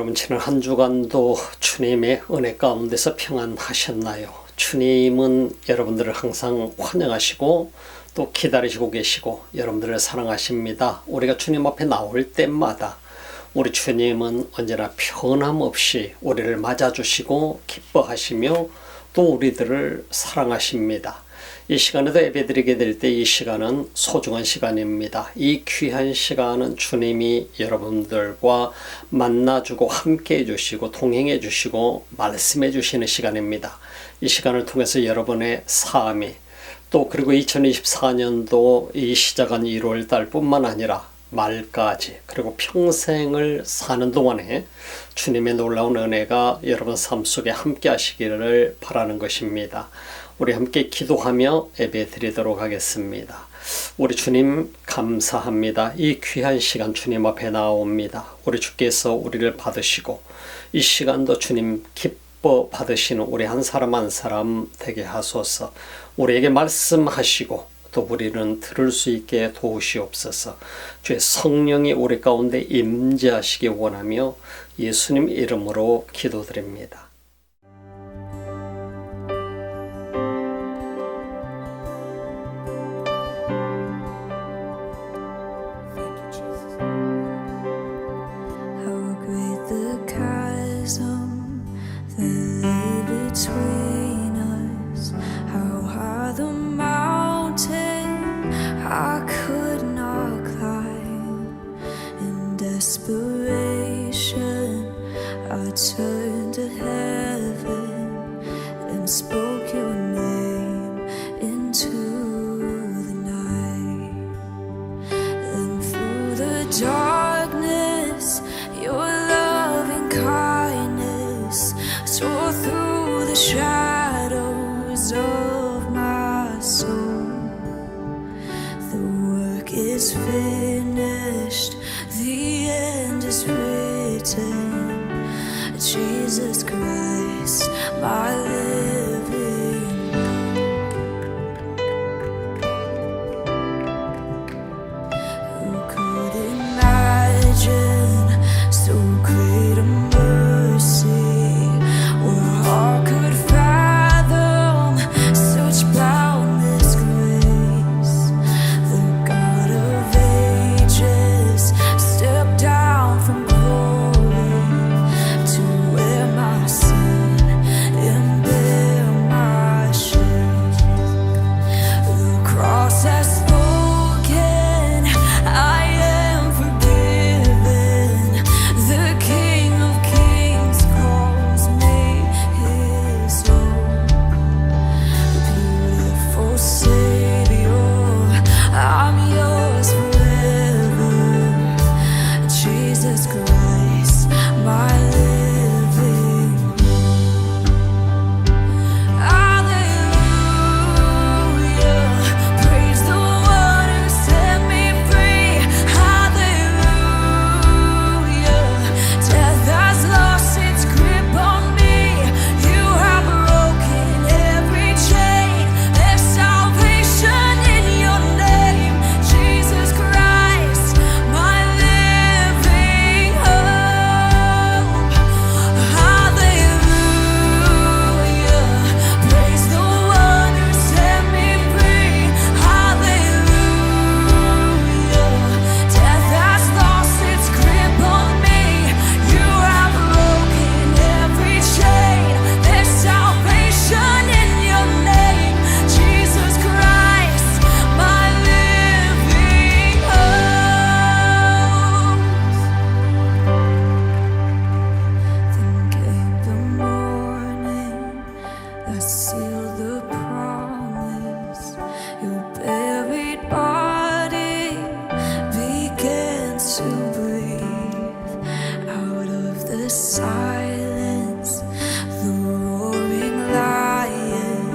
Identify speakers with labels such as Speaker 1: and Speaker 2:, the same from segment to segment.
Speaker 1: 여러분 지난 한 주간도 주님의 은혜 가운데서 평안하셨나요? 주님은 여러분들을 항상 환영하시고 또 기다리시고 계시고 여러분들을 사랑하십니다. 우리가 주님 앞에 나올 때마다 우리 주님은 언제나 변함없이 우리를 맞아주시고 기뻐하시며 또 우리들을 사랑하십니다. 이 시간에도 예배드리게 될 때 이 시간은 소중한 시간입니다. 이 귀한 시간은 주님이 여러분들과 만나주고 함께해 주시고 동행해 주시고 말씀해 주시는 시간입니다. 이 시간을 통해서 여러분의 삶이 또 그리고 2024년도 이 시작한 1월 달뿐만 아니라 말까지 그리고 평생을 사는 동안에 주님의 놀라운 은혜가 여러분 삶 속에 함께 하시기를 바라는 것입니다. 우리 함께 기도하며 예배 드리도록 하겠습니다. 우리 주님 감사합니다. 이 귀한 시간 주님 앞에 나옵니다. 우리 주께서 우리를 받으시고 이 시간도 주님 기뻐 받으시는 우리 한 사람 한 사람 되게 하소서. 우리에게 말씀하시고 또 우리는 들을 수 있게 도우시옵소서. 주의 성령이 우리 가운데 임재하시기 원하며 예수님 이름으로 기도드립니다.
Speaker 2: I could not climb. In desperation, I turned to heaven and spoke your name into the night. And through the darkness, your loving kindness tore through the shadows of my soul. Is finished, the end is written. Jesus Christ, my living hope. Who could imagine so great a mercy, or heart could fathom such boundless grace? The God of ages stepped down from glory to wear my sin and bear my shame. The cross has spoken, I am forgiven. The King of Kings calls me his own. Beautiful Savior, I'm yours forever. Jesus Christ, my living hope. Hallelujah, praise the one who set me free. Hallelujah, death has lost its grip on me. You have broken every chain. There's salvation in your name, Jesus Christ, my living hope. Hallelujah, praise the one who set me free. Hallelujah, death has lost its grip on me. You have broken every chain. There's salvation in your name, Jesus Christ, my living hope. Then came the morning that sealed the promise. Your buried body began to breathe out of the silence. The roaring lion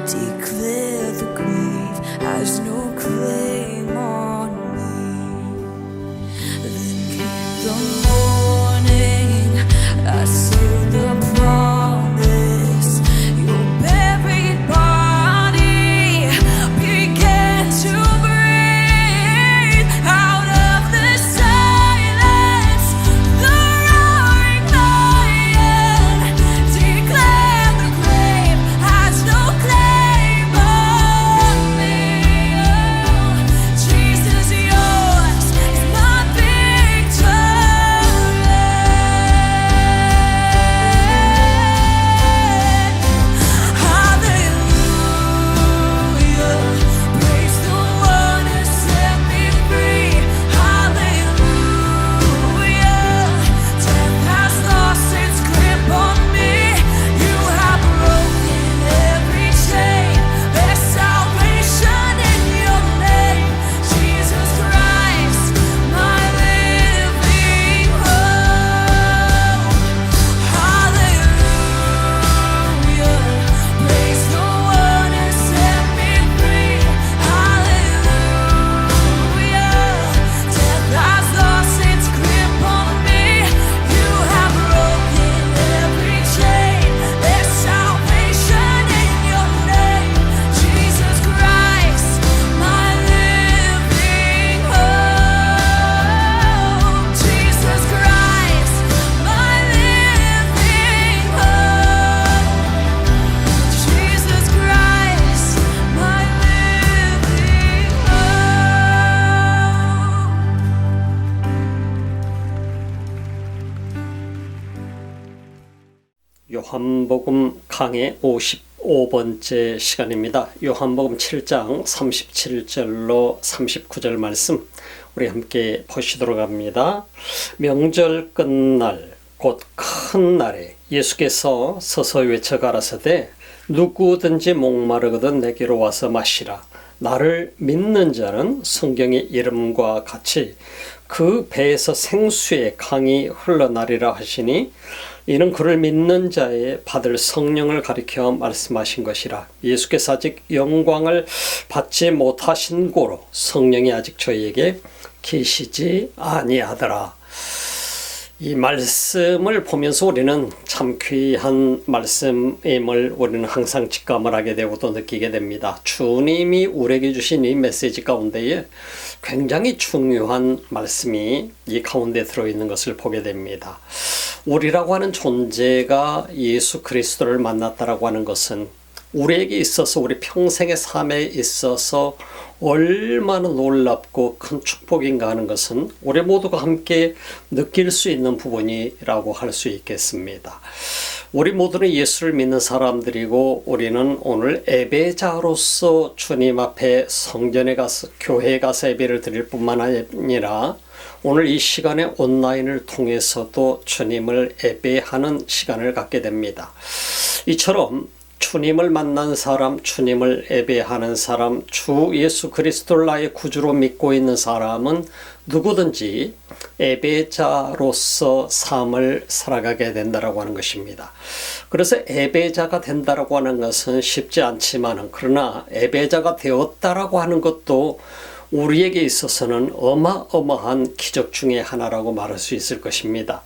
Speaker 2: declared the grave has no claim on me. Then came the morning I sealed the promise. Your
Speaker 1: 요한복음 강의 55번째 시간입니다. 요한복음 7장 37절로 39절 말씀 우리 함께 보시도록 합니다. 명절 끝날 곧 큰 날에 예수께서 서서 외쳐 가라사대 누구든지 목마르거든 내게로 와서 마시라. 나를 믿는 자는 성경의 이름과 같이 그 배에서 생수의 강이 흘러나리라 하시니 이는 그를 믿는 자의 받을 성령을 가리켜 말씀하신 것이라. 예수께서 아직 영광을 받지 못하신 고로 성령이 아직 저희에게 계시지 아니하더라. 이 말씀을 보면서 우리는 참 귀한 말씀임을 우리는 항상 직감을 하게 되고 또 느끼게 됩니다. 주님이 우리에게 주신 이 메시지 가운데에 굉장히 중요한 말씀이 이 가운데 들어있는 것을 보게 됩니다. 우리라고 하는 존재가 예수 그리스도를 만났다라고 하는 것은 우리에게 있어서 우리 평생의 삶에 있어서 얼마나 놀랍고 큰 축복인가 하는 것은 우리 모두가 함께 느낄 수 있는 부분이라고 할 수 있겠습니다. 우리 모두는 예수를 믿는 사람들이고 우리는 오늘 예배자로서 주님 앞에 성전에 가서 교회에 가서 예배를 드릴 뿐만 아니라 오늘 이 시간에 온라인을 통해서도 주님을 예배하는 시간을 갖게 됩니다. 이처럼 주님을 만난 사람, 주님을 예배하는 사람, 주 예수 그리스도를 나의 구주로 믿고 있는 사람은 누구든지 예배자로서 삶을 살아가게 된다라고 하는 것입니다. 그래서 예배자가 된다라고 하는 것은 쉽지 않지만 그러나 예배자가 되었다라고 하는 것도 우리에게 있어서는 어마어마한 기적 중에 하나라고 말할 수 있을 것입니다.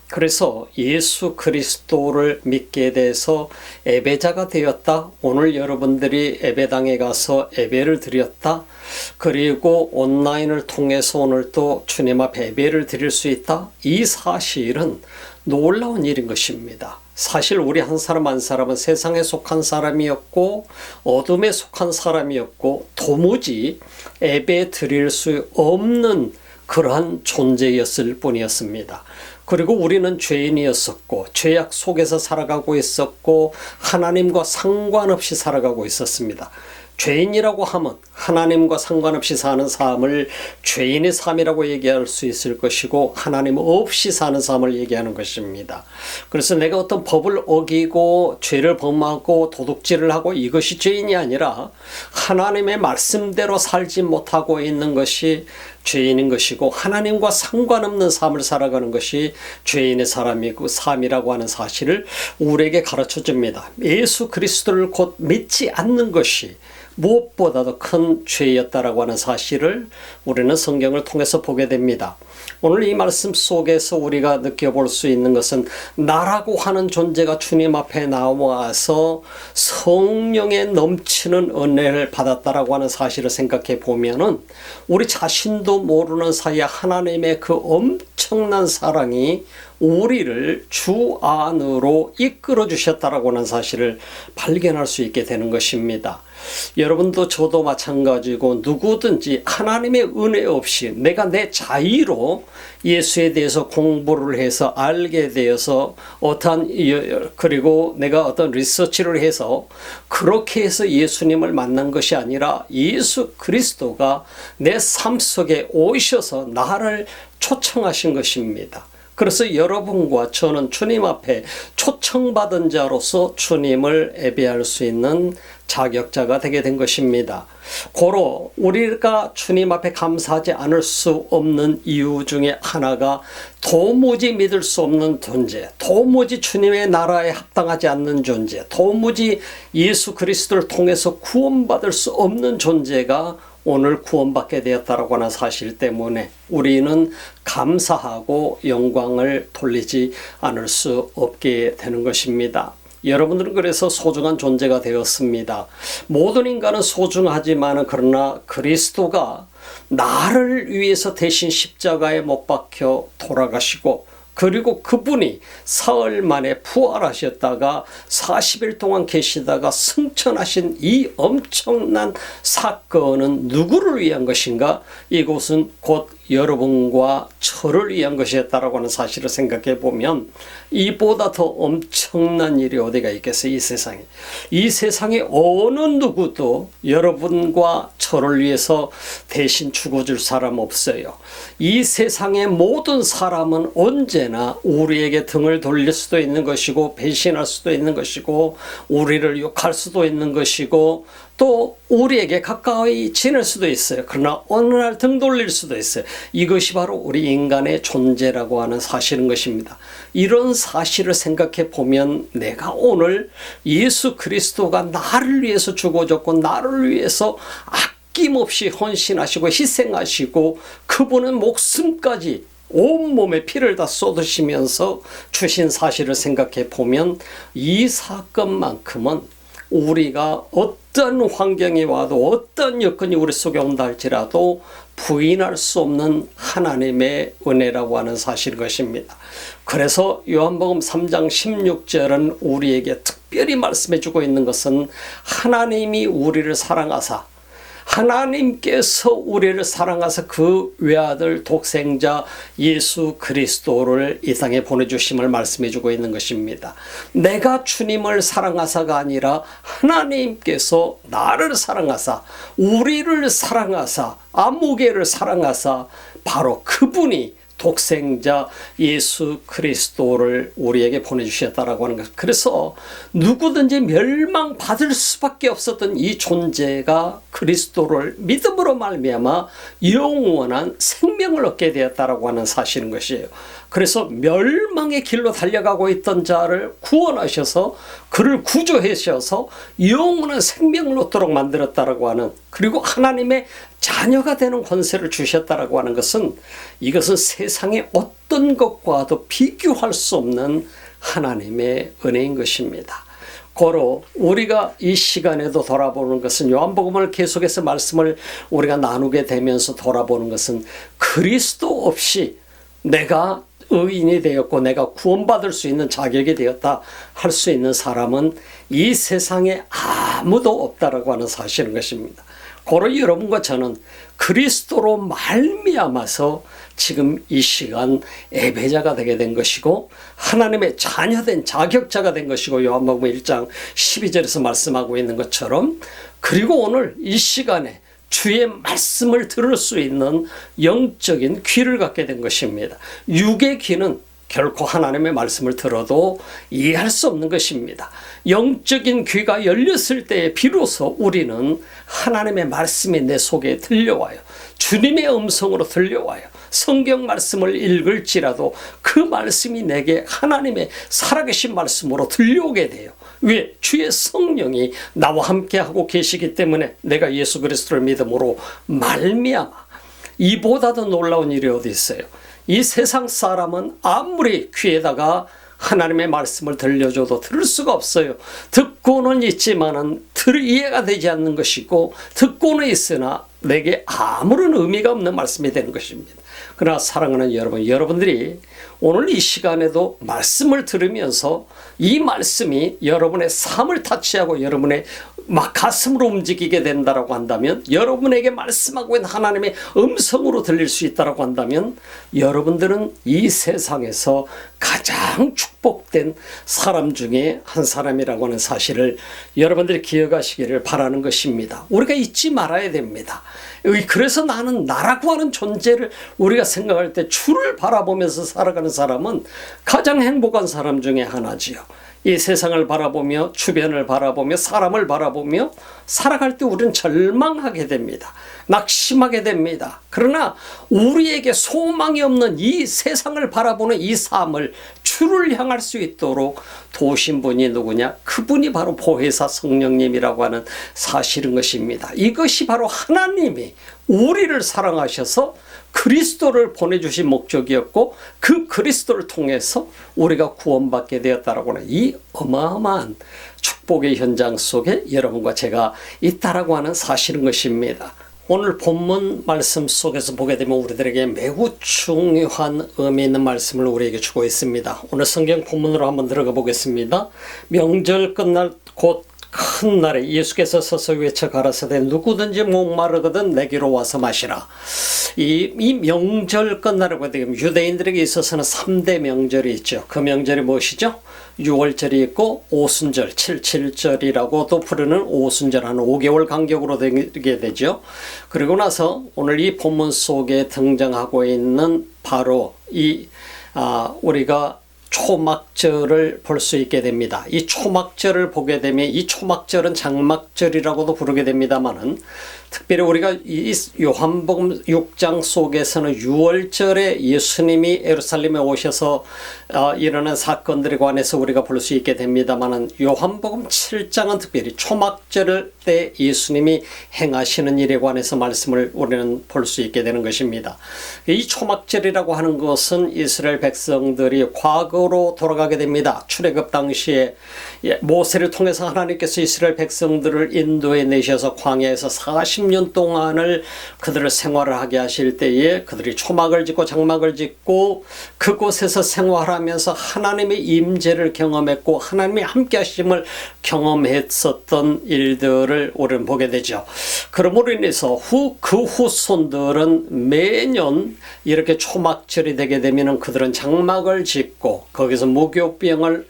Speaker 1: 그래서 예수 그리스도를 믿게 돼서 예배자가 되었다. 오늘 여러분들이 예배당에 가서 예배를 드렸다. 그리고 온라인을 통해서 오늘 또 주님 앞에 예배를 드릴 수 있다. 이 사실은 놀라운 일인 것입니다. 사실 우리 한 사람 한 사람은 세상에 속한 사람이었고 어둠에 속한 사람이었고 도무지 예배 드릴 수 없는 그러한 존재였을 뿐이었습니다. 그리고 우리는 죄인이었었고 죄악 속에서 살아가고 있었고 하나님과 상관없이 살아가고 있었습니다. 죄인이라고 하면 하나님과 상관없이 사는 삶을 죄인의 삶이라고 얘기할 수 있을 것이고 하나님 없이 사는 삶을 얘기하는 것입니다. 그래서 내가 어떤 법을 어기고 죄를 범하고 도둑질을 하고 이것이 죄인이 아니라 하나님의 말씀대로 살지 못하고 있는 것이 죄인인 것이고 하나님과 상관없는 삶을 살아가는 것이 죄인의 사람이고 삶이라고 하는 사실을 우리에게 가르쳐 줍니다. 예수 그리스도를 곧 믿지 않는 것이 무엇보다도 큰 죄였다라고 하는 사실을 우리는 성경을 통해서 보게 됩니다. 오늘 이 말씀 속에서 우리가 느껴볼 수 있는 것은 나라고 하는 존재가 주님 앞에 나와서 성령에 넘치는 은혜를 받았다라고 하는 사실을 생각해 보면은 우리 자신도 모르는 사이에 하나님의 그 엄청난 사랑이 우리를 주 안으로 이끌어 주셨다라고 하는 사실을 발견할 수 있게 되는 것입니다. 여러분도 저도 마찬가지고 누구든지 하나님의 은혜 없이 내가 내 자의로 예수에 대해서 공부를 해서 알게 되어서 그리고 내가 어떤 리서치를 해서 그렇게 해서 예수님을 만난 것이 아니라 예수 그리스도가 내 삶 속에 오셔서 나를 초청하신 것입니다. 그래서 여러분과 저는 주님 앞에 초청받은 자로서 주님을 예배할 수 있는 자격자가 되게 된 것입니다. 고로 우리가 주님 앞에 감사하지 않을 수 없는 이유 중에 하나가 도무지 믿을 수 없는 존재, 도무지 주님의 나라에 합당하지 않는 존재, 도무지 예수 그리스도를 통해서 구원받을 수 없는 존재가 오늘 구원받게 되었다라고 하는 사실 때문에 우리는 감사하고 영광을 돌리지 않을 수 없게 되는 것입니다. 여러분들은 그래서 소중한 존재가 되었습니다. 모든 인간은 소중하지만 그러나 그리스도가 나를 위해서 대신 십자가에 못 박혀 돌아가시고 그리고 그분이 사흘 만에 부활하셨다가 40일 동안 계시다가 승천하신 이 엄청난 사건은 누구를 위한 것인가? 이곳은 곧 여러분과 저를 위한 것이었다라고 하는 사실을 생각해 보면 이보다 더 엄청난 일이 어디가 있겠어요. 이 세상에. 이 세상에 어느 누구도 여러분과 저를 위해서 대신 죽어줄 사람 없어요. 이 세상의 모든 사람은 언제나 우리에게 등을 돌릴 수도 있는 것이고 배신할 수도 있는 것이고 우리를 욕할 수도 있는 것이고 또 우리에게 가까이 지낼 수도 있어요. 그러나 어느 날 등 돌릴 수도 있어요. 이것이 바로 우리 인간의 존재라고 하는 사실인 것입니다. 이런 사실을 생각해 보면 내가 오늘 예수 그리스도가 나를 위해서 죽어줬고 나를 위해서 아낌없이 헌신하시고 희생하시고 그분은 목숨까지 온몸에 피를 다 쏟으시면서 주신 사실을 생각해 보면 이 사건만큼은 우리가 어떤 환경이 와도 어떤 여건이 우리 속에 온다 할지라도 부인할 수 없는 하나님의 은혜라고 하는 사실인 것입니다. 그래서 요한복음 3장 16절은 우리에게 특별히 말씀해 주고 있는 것은 하나님이 우리를 사랑하사 하나님께서 우리를 사랑하사 그 외아들 독생자 예수 그리스도를 이 땅에 보내주심을 말씀해 주고 있는 것입니다. 내가 주님을 사랑하사가 아니라 하나님께서 나를 사랑하사 우리를 사랑하사 아무개를 사랑하사 바로 그분이 독생자 예수 그리스도를 우리에게 보내주셨다라고 하는 것. 그래서 누구든지 멸망받을 수밖에 없었던 이 존재가 그리스도를 믿음으로 말미암아 영원한 생명을 얻게 되었다라고 하는 사실인 것이에요. 그래서 멸망의 길로 달려가고 있던 자를 구원하셔서 그를 구조하셔서 영원한 생명을 얻도록 만들었다라고 하는, 그리고 하나님의 자녀가 되는 권세를 주셨다라고 하는 것은 이것은 세상의 어떤 것과도 비교할 수 없는 하나님의 은혜인 것입니다. 고로 우리가 이 시간에도 돌아보는 것은 요한복음을 계속해서 말씀을 우리가 나누게 되면서 돌아보는 것은 그리스도 없이 내가 의인이 되었고 내가 구원받을 수 있는 자격이 되었다 할 수 있는 사람은 이 세상에 아무도 없다라고 하는 사실인 것입니다. 고로 여러분과 저는 그리스도로 말미암아서 지금 이 시간 예배자가 되게 된 것이고 하나님의 자녀된 자격자가 된 것이고 요한복음 1장 12절에서 말씀하고 있는 것처럼, 그리고 오늘 이 시간에 주의 말씀을 들을 수 있는 영적인 귀를 갖게 된 것입니다. 육의 귀는 결코 하나님의 말씀을 들어도 이해할 수 없는 것입니다. 영적인 귀가 열렸을 때에 비로소 우리는 하나님의 말씀이 내 속에 들려와요. 주님의 음성으로 들려와요. 성경 말씀을 읽을지라도 그 말씀이 내게 하나님의 살아계신 말씀으로 들려오게 돼요. 왜? 주의 성령이 나와 함께 하고 계시기 때문에 내가 예수 그리스도를 믿음으로 말미암아. 이보다 더 놀라운 일이 어디 있어요? 이 세상 사람은 아무리 귀에다가 하나님의 말씀을 들려줘도 들을 수가 없어요. 듣고는 있지만은 이해가 되지 않는 것이고, 듣고는 있으나 내게 아무런 의미가 없는 말씀이 되는 것입니다. 그러나 사랑하는 여러분, 여러분들이 오늘 이 시간에도 말씀을 들으면서 이 말씀이 여러분의 삶을 타치하고 여러분의 막 가슴으로 움직이게 된다라고 한다면, 여러분에게 말씀하고 있는 하나님의 음성으로 들릴 수 있다라고 한다면, 여러분들은 이 세상에서 가장 축복된 사람 중에 한 사람이라고 하는 사실을 여러분들이 기억하시기를 바라는 것입니다. 우리가 잊지 말아야 됩니다. 그래서 나는 나라고 하는 존재를 우리가 생각할 때 주를 바라보면서 살아가는 사람은 가장 행복한 사람 중에 하나지요. 이 세상을 바라보며 주변을 바라보며 사람을 바라보며 살아갈 때 우리는 절망하게 됩니다. 낙심하게 됩니다. 그러나 우리에게 소망이 없는 이 세상을 바라보는 이 삶을 주를 향할 수 있도록 도우신 분이 누구냐? 그분이 바로 보혜사 성령님이라고 하는 사실인 것입니다. 이것이 바로 하나님이 우리를 사랑하셔서 그리스도를 보내주신 목적이었고, 그 그리스도를 통해서 우리가 구원받게 되었다라고 하는 이 어마어마한 축복의 현장 속에 여러분과 제가 있다라고 하는 사실인 것입니다. 오늘 본문 말씀 속에서 보게 되면 우리들에게 매우 중요한 의미 있는 말씀을 우리에게 주고 있습니다. 오늘 성경 본문으로 한번 들어가 보겠습니다. 명절 끝날 곧 큰 날에 예수께서 서서 외쳐 가라사대 누구든지 목마르거든 내게로 와서 마시라. 이 명절 끝나라고 되면 유대인들에게 있어서는 3대 명절이 있죠. 그 명절이 무엇이죠? 6월절이 있고 오순절, 77절이라고도 부르는 오순절, 한 5개월 간격으로 되게 되죠. 그리고 나서 오늘 이 본문 속에 등장하고 있는 바로 우리가 초막절을 볼 수 있게 됩니다. 이 초막절을 보게 되면 이 초막절은 장막절이라고도 부르게 됩니다만은 특별히 우리가 이 요한복음 6장 속에서는 6월절에 예수님이 예루살렘에 오셔서 일어난 사건들에 관해서 우리가 볼 수 있게 됩니다만은 요한복음 7장은 특별히 초막절 때 예수님이 행하시는 일에 관해서 말씀을 우리는 볼 수 있게 되는 것입니다. 이 초막절이라고 하는 것은 이스라엘 백성들이 과거로 돌아가게 됩니다. 출애굽 당시에 모세를 통해서 하나님께서 이스라엘 백성들을 인도해 내셔서 광야에서 40년 동안을 그들을 생활을 하게 하실 때에 그들이 초막을 짓고 장막을 짓고 그곳에서 생활하면서 하나님의 임재를 경험했고 하나님의 함께 하심을 경험했었던 일들을 우리는 보게 되죠. 그러므로 인해서 그 후손들은 매년 이렇게 초막절이 되게 되면 그들은 장막을 짓고 거기서 무교병을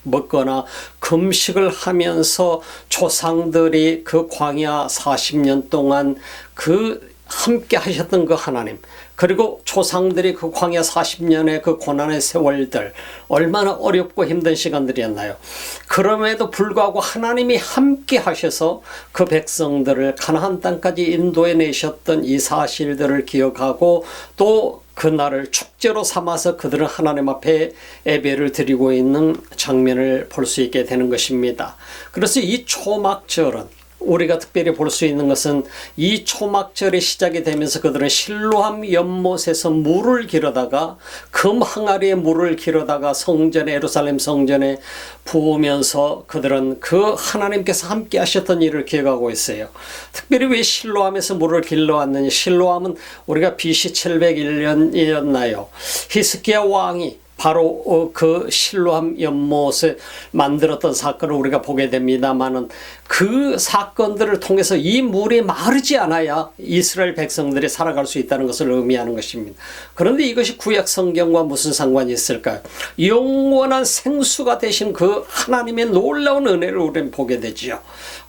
Speaker 1: 먹거나 금식을 하면서 조상들이 그 광야 40년 동안 함께 하셨던 그 하나님, 그리고 조상들이 그 광야 40년의 그 고난의 세월들 얼마나 어렵고 힘든 시간들이었나요. 그럼에도 불구하고 하나님이 함께 하셔서 그 백성들을 가나안 땅까지 인도해 내셨던 이 사실들을 기억하고 또 그날을 축제로 삼아서 그들은 하나님 앞에 예배를 드리고 있는 장면을 볼 수 있게 되는 것입니다. 그래서 이 초막절은 우리가 특별히 볼 수 있는 것은 이 초막절이 시작이 되면서 그들은 실로암 연못에서 물을 길어다가 금 항아리에 물을 길어다가 성전에 예루살렘 성전에 부으면서 그들은 그 하나님께서 함께 하셨던 일을 기억하고 있어요. 특별히 왜 실로암에서 물을 길러왔느냐. 실로암은 우리가 BC 701년이었나요. 히스기야 왕이 바로 그 실로암 연못을 만들었던 사건을 우리가 보게 됩니다만은 그 사건들을 통해서 이 물이 마르지 않아야 이스라엘 백성들이 살아갈 수 있다는 것을 의미하는 것입니다. 그런데 이것이 구약 성경과 무슨 상관이 있을까요? 영원한 생수가 되신 그 하나님의 놀라운 은혜를 우리는 보게 되지요.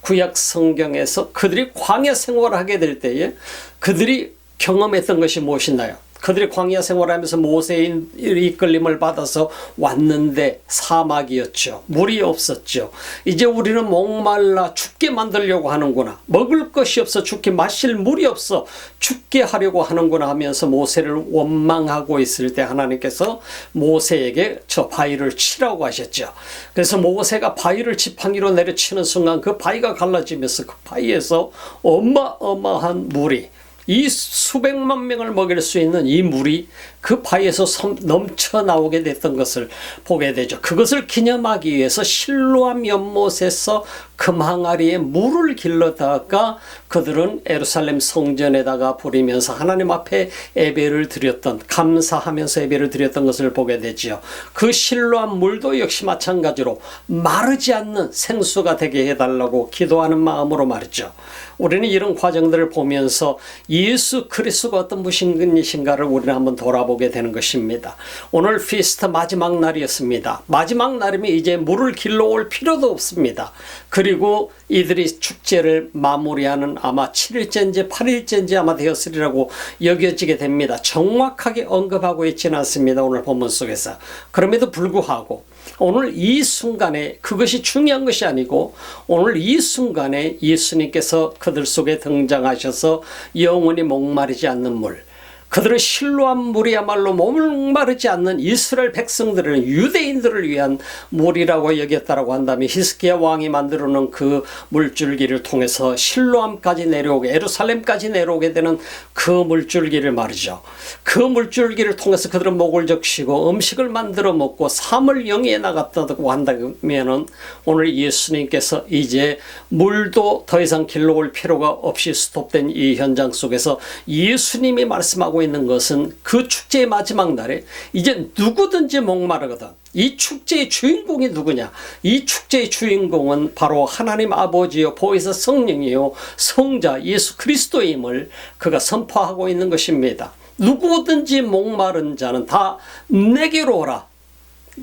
Speaker 1: 구약 성경에서 그들이 광야 생활을 하게 될 때에 그들이 경험했던 것이 무엇이나요? 그들이 광야 생활하면서 모세의 이끌림을 받아서 왔는데 사막이었죠. 물이 없었죠. 이제 우리는 목말라 죽게 만들려고 하는구나. 먹을 것이 없어 죽게, 마실 물이 없어 죽게 하려고 하는구나 하면서 모세를 원망하고 있을 때 하나님께서 모세에게 저 바위를 치라고 하셨죠. 그래서 모세가 바위를 지팡이로 내려치는 순간 그 바위가 갈라지면서 그 바위에서 어마어마한 물이, 이 수백만 명을 먹일 수 있는 이 물이 그 바위에서 넘쳐 나오게 됐던 것을 보게 되죠. 그것을 기념하기 위해서 실로암 연못에서 금항아리에 물을 길러다가 그들은 예루살렘 성전에다가 부리면서 하나님 앞에 예배를 드렸던, 감사하면서 예배를 드렸던 것을 보게 되지요. 그 실로암 물도 역시 마찬가지로 마르지 않는 생수가 되게 해달라고 기도하는 마음으로 말이죠. 우리는 이런 과정들을 보면서 예수 그리스도가 어떤 분이신가를 우리는 한번 돌아보게 되는 것입니다. 오늘 피스트 마지막 날이었습니다. 마지막 날이면 이제 물을 길러올 필요도 없습니다. 그리고 이들이 축제를 마무리하는 아마 7일째인지 8일째인지 아마 되었으리라고 여겨지게 됩니다. 정확하게 언급하고 있지는 않습니다. 오늘 본문 속에서. 그럼에도 불구하고 오늘 이 순간에 그것이 중요한 것이 아니고 오늘 이 순간에 예수님께서 그들 속에 등장하셔서 영원히 목마르지 않는 물, 그들은 실로암 물이야말로 목마르지 않는 이스라엘 백성들을, 유대인들을 위한 물이라고 여겼다라고 한다면 히스기야 왕이 만들어 놓은 그 물줄기를 통해서 실로암까지 내려오게, 예루살렘까지 내려오게 되는 그 물줄기를 말이죠. 그 물줄기를 통해서 그들은 목을 적시고 음식을 만들어 먹고 삶을 영위해 나갔다고 한다면은 오늘 예수님께서 이제 물도 더 이상 길러올 필요가 없이 스톱된 이 현장 속에서 예수님이 말씀하고 하고 있는 것은 그 축제의 마지막 날에 이제 누구든지 목마르거든. 이 축제의 주인공이 누구냐? 이 축제의 주인공은 바로 하나님 아버지요 보혜사 성령이요 성자 예수 그리스도임을 그가 선포하고 있는 것입니다. 누구든지 목마른 자는 다 내게로 오라.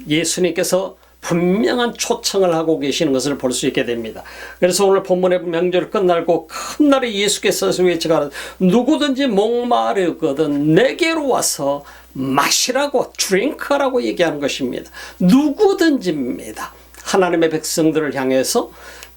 Speaker 1: 예수님께서 분명한 초청을 하고 계시는 것을 볼 수 있게 됩니다. 그래서 오늘 본문의 명절 끝날고 큰 날에 예수께서 외치가라 누구든지 목마르거든 내게로 와서 마시라고 드링크라고 얘기하는 것입니다. 누구든지입니다. 하나님의 백성들을 향해서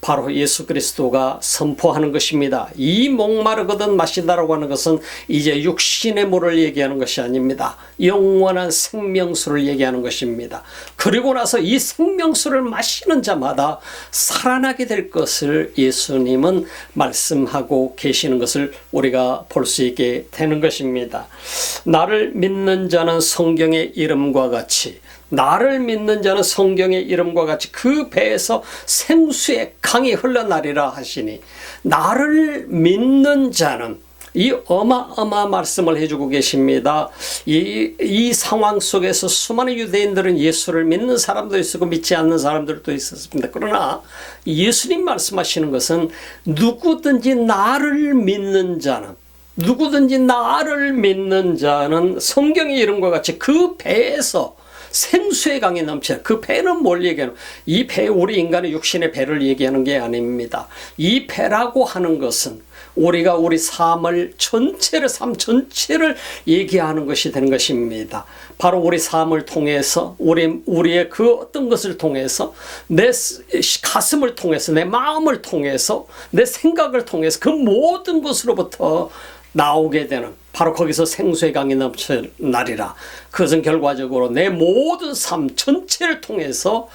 Speaker 1: 바로 예수 그리스도가 선포하는 것입니다. 이 목마르거든 마시다라고 하는 것은 이제 육신의 물을 얘기하는 것이 아닙니다. 영원한 생명수를 얘기하는 것입니다. 그리고 나서 이 생명수를 마시는 자마다 살아나게 될 것을 예수님은 말씀하고 계시는 것을 우리가 볼 수 있게 되는 것입니다. 나를 믿는 자는 성경의 이름과 같이 나를 믿는 자는 성경의 이름과 같이 그 배에서 생수의 강이 흘러나리라 하시니 나를 믿는 자는 이 어마어마한 말씀을 해주고 계십니다. 이 상황 속에서 수많은 유대인들은 예수를 믿는 사람도 있었고 믿지 않는 사람들도 있었습니다. 그러나 예수님 말씀하시는 것은 누구든지 나를 믿는 자는 성경의 이름과 같이 그 배에서 생수의 강이 넘쳐요. 그 배는 뭘 얘기하는? 이 배, 우리 인간의 육신의 배를 얘기하는 게 아닙니다. 이 배라고 하는 것은 우리가 우리 삶 전체를 얘기하는 것이 되는 것입니다. 바로 우리 삶을 통해서, 우리의 그 어떤 것을 통해서, 내 가슴을 통해서, 내 마음을 통해서, 내 생각을 통해서 그 모든 것으로부터 나오게 되는 바로 거기서 생수의 강이 넘쳐나리라. 그것은 결과적으로 내 모든 삶 전체를 통해서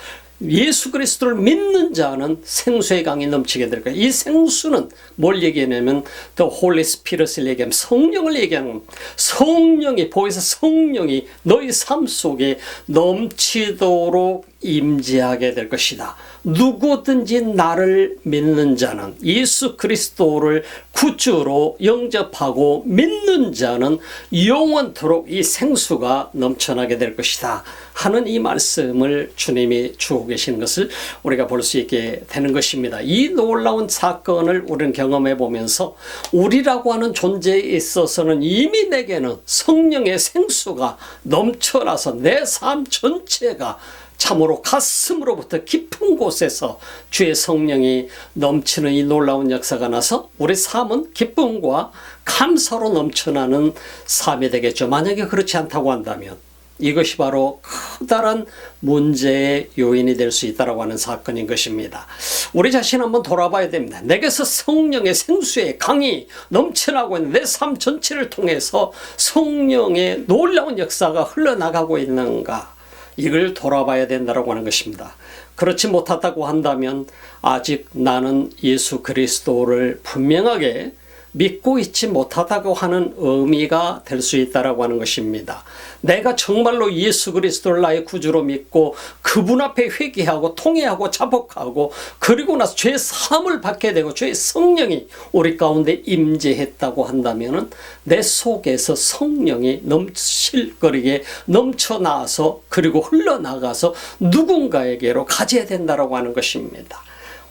Speaker 1: 예수 그리스도를 믿는 자는 생수의 강이 넘치게 될 거예요. 이 생수는 뭘 얘기하냐면 The Holy Spirit을 얘기하면 성령을 얘기하는 겁니다. 성령이 보혜사 성령이 너희 삶 속에 넘치도록 임재하게 될 것이다. 누구든지 나를 믿는 자는 예수 그리스도를 구주로 영접하고 믿는 자는 영원토록 이 생수가 넘쳐나게 될 것이다 하는 이 말씀을 주님이 주고 계시는 것을 우리가 볼 수 있게 되는 것입니다. 이 놀라운 사건을 우리는 경험해 보면서 우리라고 하는 존재에 있어서는 이미 내게는 성령의 생수가 넘쳐나서 내 삶 전체가 참으로 가슴으로부터 깊은 곳에서 주의 성령이 넘치는 이 놀라운 역사가 나서 우리 삶은 기쁨과 감사로 넘쳐나는 삶이 되겠죠. 만약에 그렇지 않다고 한다면 이것이 바로 커다란 문제의 요인이 될 수 있다고 하는 사건인 것입니다. 우리 자신 한번 돌아봐야 됩니다. 내게서 성령의 생수의 강이 넘쳐나고 있는 내 삶 전체를 통해서 성령의 놀라운 역사가 흘러나가고 있는가, 이걸 돌아봐야 된다고 하는 것입니다. 그렇지 못하다고 한다면 아직 나는 예수 그리스도를 분명하게 믿고 있지 못하다고 하는 의미가 될 수 있다고 하는 것입니다. 내가 정말로 예수 그리스도를 나의 구주로 믿고 그분 앞에 회개하고 통회하고 자복하고 그리고 나서 죄의 사함을 받게 되고 죄의 성령이 우리 가운데 임재했다고 한다면 내 속에서 성령이 넘칠거리게 넘쳐나와서 그리고 흘러나가서 누군가에게로 가져야 된다고 하는 것입니다.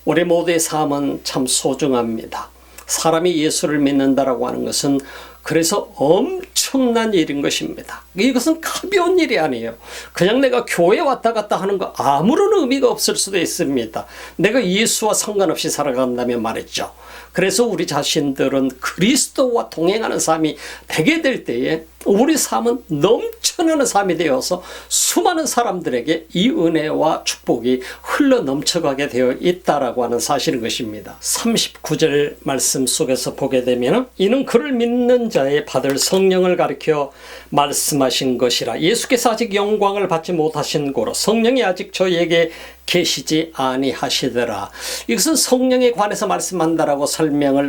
Speaker 1: 우리 모두의 삶은 참 소중합니다. 사람이 예수를 믿는다라고 하는 것은 그래서 엄청난 일인 것입니다. 이것은 가벼운 일이 아니에요. 그냥 내가 교회 왔다 갔다 하는 거 아무런 의미가 없을 수도 있습니다. 내가 예수와 상관없이 살아간다면 말이죠. 그래서 우리 자신들은 그리스도와 동행하는 삶이 되게 될 때에 우리 삶은 넘쳐나는 삶이 되어서 수많은 사람들에게 이 은혜와 축복이 흘러 넘쳐가게 되어 있다라고 하는 사실인 것입니다. 39절 말씀 속에서 보게 되면 이는 그를 믿는 자의 받을 성령을 가리켜 말씀하신 것이라. 예수께서 아직 영광을 받지 못하신 고로 성령이 아직 저희에게 계시지 아니하시더라. 이것은 성령에 관해서 말씀한다라고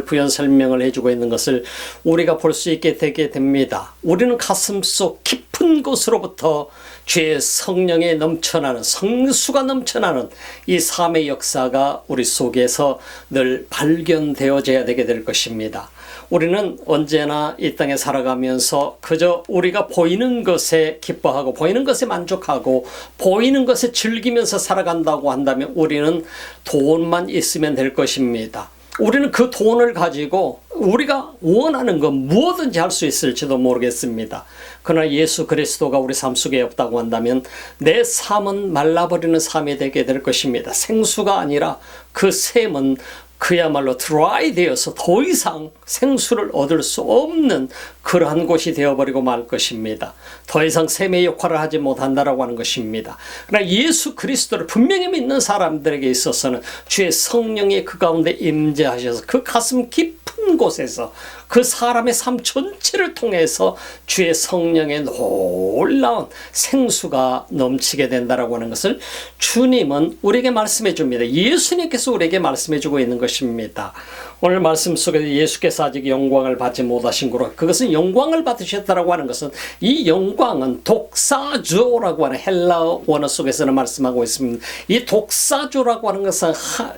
Speaker 1: 부연 설명을 해주고 있는 것을 우리가 볼 수 있게 되게 됩니다. 우리는 가슴속 깊은 곳으로부터 주의 성령에 넘쳐나는 성수가 넘쳐나는 이 삶의 역사가 우리 속에서 늘 발견되어져야 되게 될 것입니다. 우리는 언제나 이 땅에 살아가면서 그저 우리가 보이는 것에 기뻐하고 보이는 것에 만족하고 보이는 것에 즐기면서 살아간다고 한다면 우리는 돈만 있으면 될 것입니다. 우리는 그 돈을 가지고 우리가 원하는 것 무엇든지 할 수 있을지도 모르겠습니다. 그러나 예수 그리스도가 우리 삶 속에 없다고 한다면 내 삶은 말라버리는 삶이 되게 될 것입니다. 생수가 아니라 그 샘은 그야말로 드라이 되어서 더 이상 생수를 얻을 수 없는 그러한 곳이 되어버리고 말 것입니다. 더 이상 샘의 역할을 하지 못한다라고 하는 것입니다. 그러나 예수 그리스도를 분명히 믿는 사람들에게 있어서는 주의 성령이 그 가운데 임재하셔서 그 가슴 깊은 곳에서 그 사람의 삶 전체를 통해서 주의 성령의 놀라운 생수가 넘치게 된다라고 하는 것을 주님은 우리에게 말씀해 줍니다. 예수님께서 우리에게 말씀해 주고 있는 것입니다. 오늘 말씀 속에서 예수께서 아직 영광을 받지 못하신 거로 그것은 영광을 받으셨다라고 하는 것은 이 영광은 독사조라고 하는 헬라어 원어 속에서는 말씀하고 있습니다. 이 독사조라고 하는 것은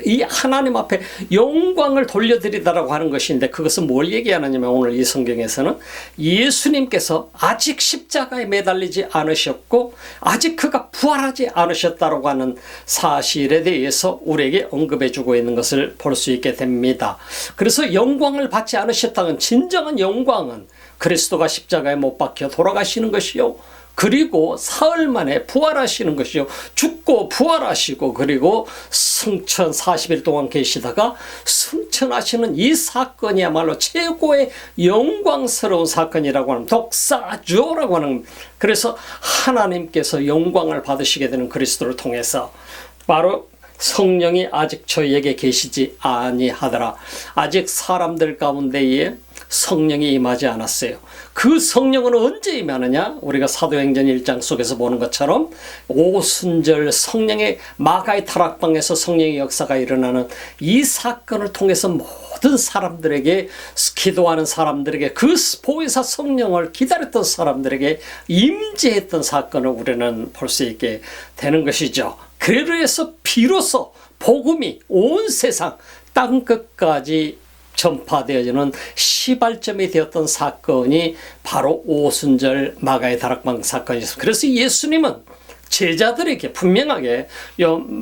Speaker 1: 이 하나님 앞에 영광을 돌려드리다라고 하는 것인데 그것은 뭘 얘기하느냐면 오늘 이 성경에서는 예수님께서 아직 십자가에 매달리지 않으셨고 아직 그가 부활하지 않으셨다라고 하는 사실에 대해서 우리에게 언급해 주고 있는 것을 볼 수 있게 됩니다. 그래서 영광을 받지 않으셨다는 진정한 영광은 그리스도가 십자가에 못 박혀 돌아가시는 것이요 그리고 사흘 만에 부활하시는 것이요 죽고 부활하시고 그리고 승천 40일 동안 계시다가 승천하시는 이 사건이야말로 최고의 영광스러운 사건이라고 하는 독사조라고 하는 그래서 하나님께서 영광을 받으시게 되는 그리스도를 통해서 바로 성령이 아직 저희에게 계시지 아니하더라. 아직 사람들 가운데에 성령이 임하지 않았어요. 그 성령은 언제 임하느냐? 우리가 사도행전 1장 속에서 보는 것처럼 오순절 성령의 마가의 타락방에서 성령의 역사가 일어나는 이 사건을 통해서 모든 사람들에게 기도하는 사람들에게 그 보혜사 성령을 기다렸던 사람들에게 임재했던 사건을 우리는 볼 수 있게 되는 것이죠. 그래서 비로소 복음이 온 세상 땅끝까지 전파되어지는 시발점이 되었던 사건이 바로 오순절 마가의 다락방 사건이었습니다. 그래서 예수님은 제자들에게 분명하게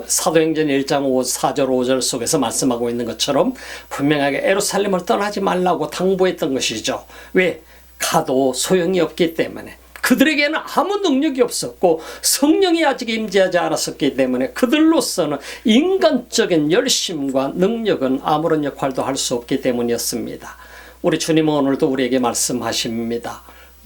Speaker 1: 사도행전 1장 4절 5절 속에서 말씀하고 있는 것처럼 분명하게 예루살렘을 떠나지 말라고 당부했던 것이죠. 왜? 가도 소용이 없기 때문에. 그들에게는 아무 능력이 없었고 성령이 아직 임재하지 않았었기 때문에 그들로서는 인간적인 열심과 능력은 아무런 역할도 할 수 없기 때문이었습니다. 우리 주님은 오늘도 우리에게 말씀하십니다.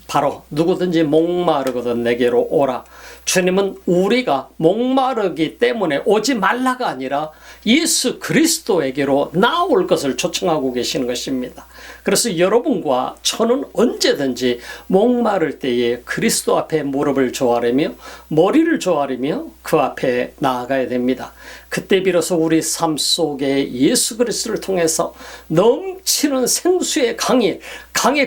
Speaker 1: 바로 누구든지 목마르거든 내게로 오라. 주님은 우리가 목마르기 때문에 오지 말라가 아니라 예수 그리스도에게로 나올 것을 초청하고 계시는 것입니다. 그래서 여러분과 저는 언제든지 목마를 때에 그리스도 앞에 무릎을 조아리며 머리를 조아리며 그 앞에 나아가야 됩니다. 그때 비로소 우리 삶 속에 예수 그리스도를 통해서 넘치는 생수의 강의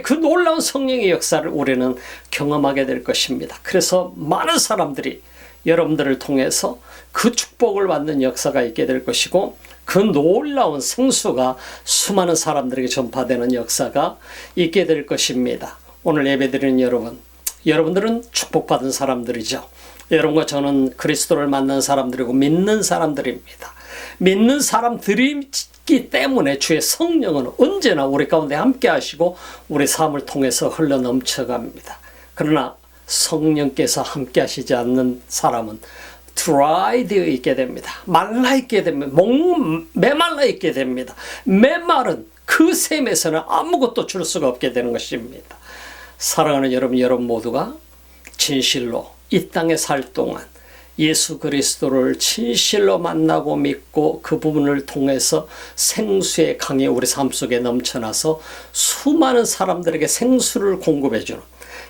Speaker 1: 그 놀라운 성령의 역사를 우리는 경험하게 될 것입니다. 그래서 많은 사람들이 여러분들을 통해서 그 축복을 받는 역사가 있게 될 것이고 그 놀라운 생수가 수많은 사람들에게 전파되는 역사가 있게 될 것입니다. 오늘 예배드리는 여러분들은 축복받은 사람들이죠. 여러분과 저는 그리스도를 만난 사람들이고 믿는 사람들입니다. 믿는 사람들이기 때문에 주의 성령은 언제나 우리 가운데 함께 하시고 우리 삶을 통해서 흘러 넘쳐갑니다. 그러나 성령께서 함께 하시지 않는 사람은 드라이 되어 있게 됩니다. 말라 있게 됩니다. 메말라 있게 됩니다. 메마른 그 샘에서는 아무것도 줄 수가 없게 되는 것입니다. 사랑하는 여러분 모두가 진실로 이 땅에 살 동안 예수 그리스도를 진실로 만나고 믿고 그 부분을 통해서 생수의 강이 우리 삶 속에 넘쳐나서 수많은 사람들에게 생수를 공급해주는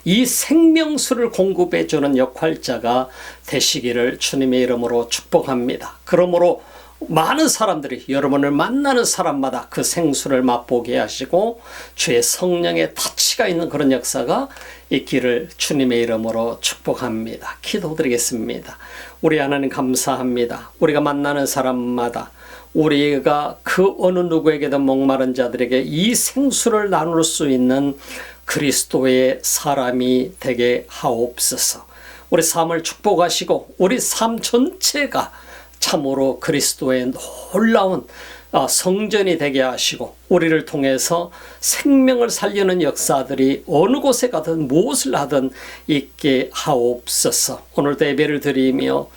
Speaker 1: 이 생명수를 공급해주는 역할자가 되시기를 주님의 이름으로 축복합니다. 그러므로 많은 사람들이 여러분을 만나는 사람마다 그 생수를 맛보게 하시고 주의 성령의 터치가 있는 그런 역사가 있기를 주님의 이름으로 축복합니다. 기도드리겠습니다. 우리 하나님 감사합니다. 우리가 만나는 사람마다 우리가 그 어느 누구에게도 목마른 자들에게 이 생수를 나눌 수 있는 그리스도의 사람이 되게 하옵소서. 우리 삶을 축복하시고 우리 삶 전체가 참으로 그리스도의 놀라운 성전이 되게 하시고 우리를 통해서 생명을 살리는 역사들이 어느 곳에 가든 무엇을 하든 있게 하옵소서. 오늘도 예배를 드리며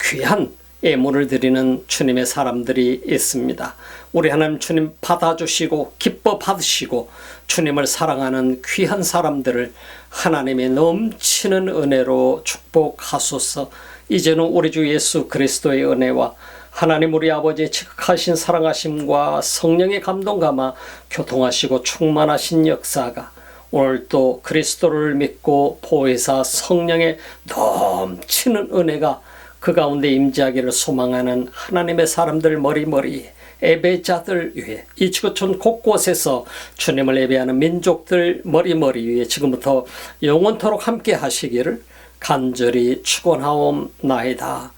Speaker 1: 귀한 예물을 드리는 주님의 사람들이 있습니다. 우리 하나님 주님 받아주시고 기뻐 받으시고 주님을 사랑하는 귀한 사람들을 하나님의 넘치는 은혜로 축복하소서. 이제는 우리 주 예수 그리스도의 은혜와 하나님 우리 아버지의 지극하신 사랑하심과 성령의 감동 감화 교통하시고 충만하신 역사가 오늘 또 그리스도를 믿고 보혜사 성령의 넘치는 은혜가 그 가운데 임재하기를 소망하는 하나님의 사람들 머리머리에 예배자들 위에 이 지구촌 곳곳에서 주님을 예배하는 민족들 머리머리 위에 지금부터 영원토록 함께 하시기를 간절히 축원하옵나이다.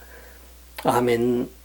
Speaker 1: 아멘.